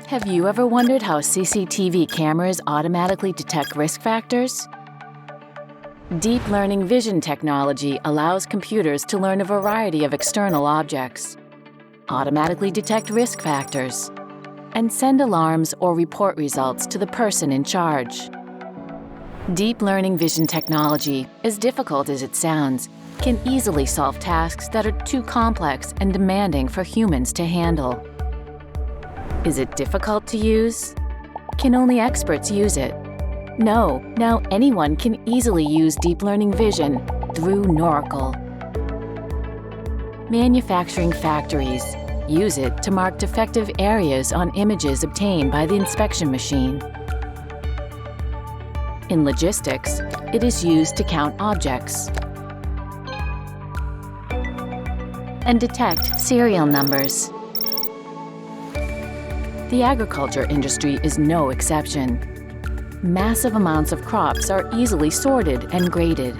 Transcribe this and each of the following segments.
Have you ever wondered how CCTV cameras automatically detect risk factors? Deep learning vision technology allows computers to learn a variety of external objects, automatically detect risk factors, and send alarms or report results to the person in charge. Deep learning vision technology, as difficult as it sounds, can easily solve tasks that are too complex and demanding for humans to handle. Is it difficult to use? Can only experts use it? No, now anyone can easily use deep learning vision through Neurocle. Manufacturing factories use it to mark defective areas on images obtained by the inspection machine. In logistics, it is used to count objects and detect serial numbers. The agriculture industry is no exception. Massive amounts of crops are easily sorted and graded.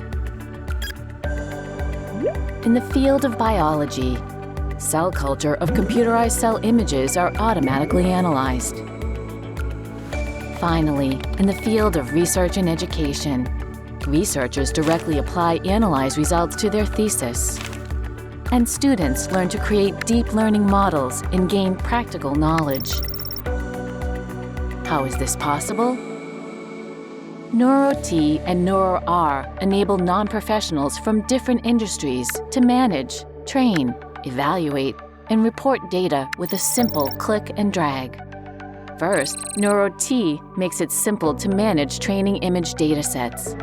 In the field of biology, cell culture of computerized cell images are automatically analyzed. Finally, in the field of research and education, researchers directly analyze results to their thesis. And students learn to create deep learning models and gain practical knowledge. How is this possible? Neuro-T and Neuro-R enable non-professionals from different industries to manage, train, evaluate, and report data with a simple click and drag. First, Neuro-T makes it simple to manage training image datasets.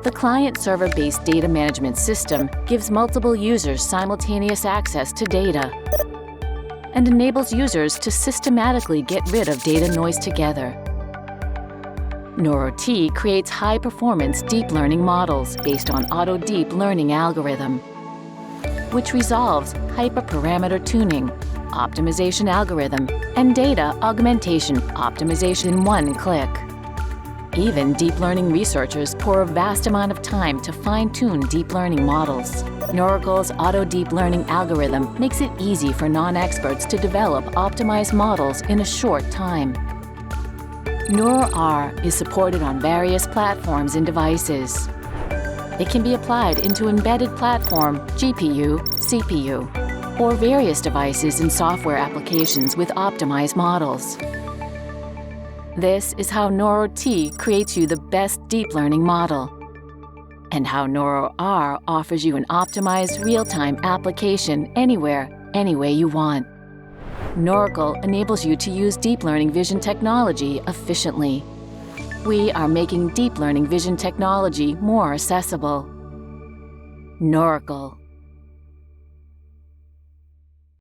The client-server-based data management system gives multiple users simultaneous access to data and enables users to systematically get rid of data noise together. Neuro-T creates high-performance deep learning models based on auto deep learning algorithm, which resolves hyperparameter tuning, optimization algorithm, and data augmentation optimization in one click. Even deep learning researchers pour a vast amount of time to fine-tune deep learning models. Neurocle's auto deep learning algorithm makes it easy for non-experts to develop optimized models in a short time. Neuro-R is supported on various platforms and devices. It can be applied into embedded platform, GPU, CPU, or various devices and software applications with optimized models. This is how Neuro-T creates you the best deep learning model, and how Neuro-R offers you an optimized real-time application anywhere, any way you want. Neurocle enables you to use deep learning vision technology efficiently. We are making deep learning vision technology more accessible. Neurocle.